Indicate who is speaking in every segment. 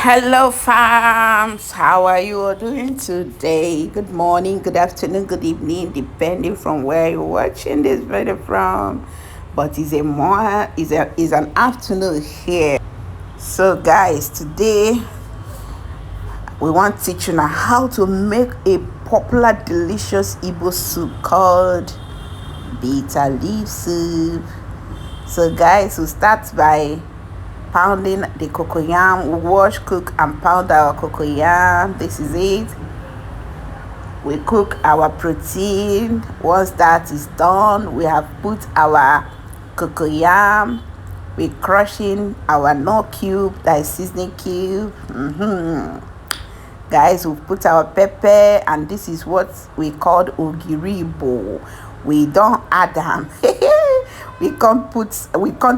Speaker 1: Hello, farms. How are you all doing today? Good morning, good afternoon, good evening, depending from where you're watching this video from. But it's an afternoon here. So, guys, today we want to teach you now how to make a popular, delicious Igbo soup called bitter leaf soup. So, guys, we'll start by pounding the cocoyam. We wash, cook, and pound our cocoyam. This is it. We cook our protein. Once that is done, we have put our cocoyam. We crushing our nut cube, that is seasoning cube. Guys, we put our pepper, and this is what we called ogiribo. We don't add them. We can't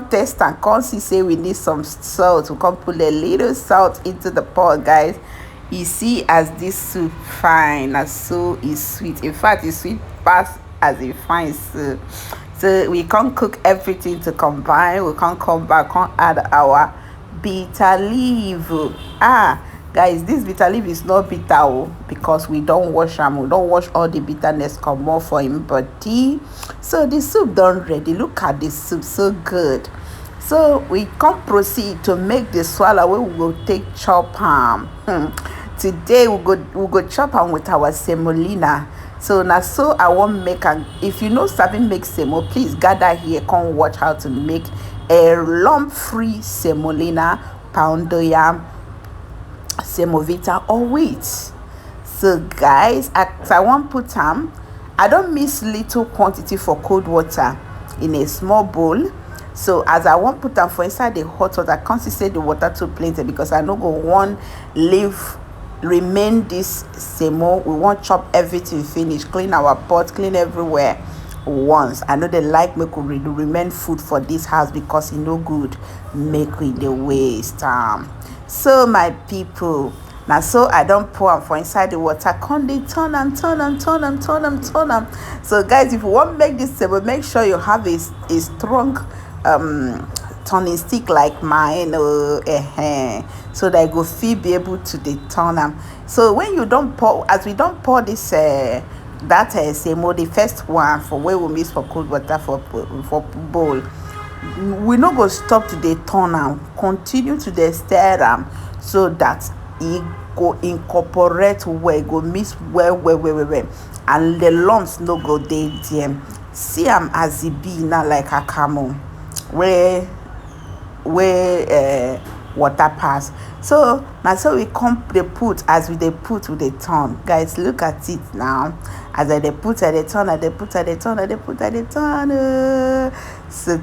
Speaker 1: test and can't see say we need some salt. We can't put a little salt into the pot, guys. You see, as this soup fine, as so is sweet. In fact, it's sweet past as a fine soup. So we can't cook everything to combine. We can't come back, can't add our bitter leaf. Guys, this bitter leaf is not bitter because we don't wash them. We don't wash all the bitterness come more for him body. So the soup done ready. Look at this soup, so good. So we can proceed to make the swallow wey we go take chop today we go chop am with our semolina. So now, so I won't make am. If you know sabi make semo, please gather here, come watch how to make a lump free semolina, poundo yam, semovita or wheat. So guys, as I wan put am, I don't mix little quantity for cold water in a small bowl. So as I wan put am for inside the hot water, I can't say the water too plenty because I no go wan leave remain this semo. We want chop everything finish, clean our pot, clean everywhere once. I know they like make we remain food for this house because e no good make we dey waste. So my people, now so I don't pour am for inside the water, come dey turn am. So guys, if you want make this semo, make sure you have a strong turning stick like mine, so that you go fit be able to dey turn am. So when you don't pour, as we don't pour this that semo, the first one for where we mix for cold water for bowl, we no go stop to dey turn am, continue to dey stir am so that e go incorporate well, go mix well, and the lumps no go dey there. See am as e be now, like akamu where water pass. So now, so we come dey put, as we dey put, we dey turn. Guys, look at it now. As I dey put, I dey turn. So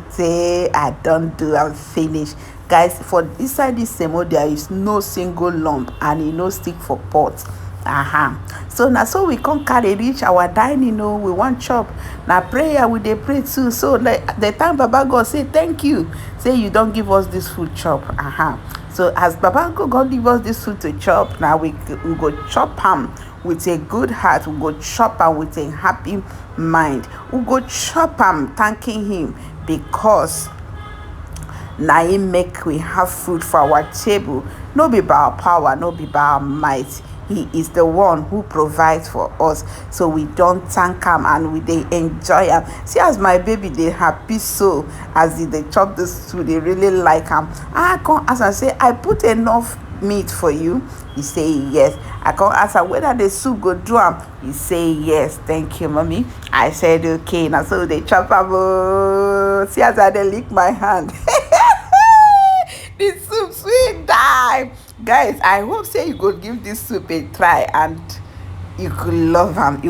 Speaker 1: I don't do and finish. Guys, for inside this semo, there is no single lump and e no stick for pot. So now, so we can't carry reach our dining. We want chop. Now prayer we dey pray too. So the time Baba God say thank you, say you don't give us this food chop. So as Baba God give us this food to chop, now we go chop am with a good heart. We go chop am with a happy mind. We go chop am thanking him because na him make we have food for our table. No be by our power, no be by our might. He is the one who provides for us. So we don't thank him and we dey enjoy him. See as my baby dey happy, so as they chop this food, they really like him. I come ask am say, I put enough meat for you? He say yes. I come ask am whether the soup go do am. He say yes. Thank you, mommy. I said okay. Now so they chop am. See as I dey lick my hand. This soup sweet die. Guys, I hope say you go give this soup a try and you go love am.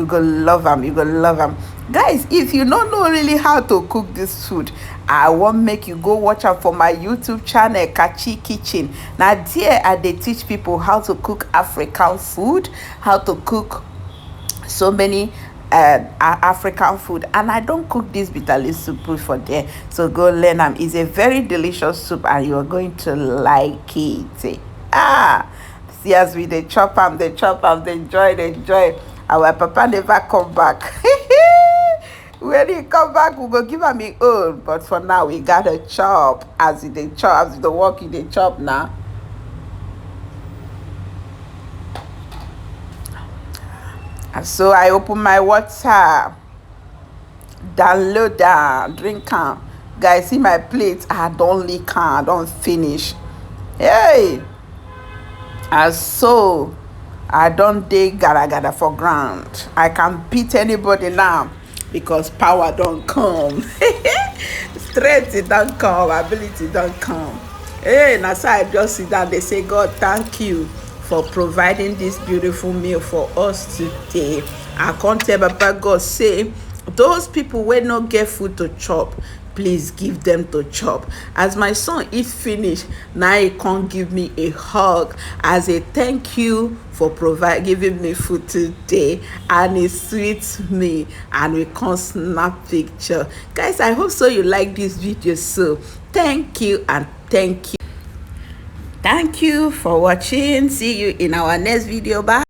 Speaker 1: Guys, if you don't know really how to cook this food, I want make you go watch out for my YouTube channel, Kachi Kitchen. Now there I dey teach people how to cook African food, how to cook so many African food, and I don't cook this bitter leaf soup for there. So go learn them. It's a very delicious soup and you're going to like it. See as we dey chop am, dey enjoy. Our papa never come back. When he come back, we go give am him own. But for now, we gotta chop. As they chop, as the work they chop now. And so I open my water, download am, drink am. Guys, see my plate, I don lick am, I don finish. Hey, and so I don dey gada for ground. I can beat anybody now because power don come. Strength e don come, ability don come. Hey, na so I just sit down dey say, God, thank you for providing this beautiful meal for us today. I come tell Papa God say, those people wey no get food to chop, please give them to chop. As my son eat finish, na he come give me a hug as a thank you for giving me food today, and e sweet me, and we come snap picture. Guys, I hope so you like this video. So thank you and thank you for watching. See you in our next video. Bye.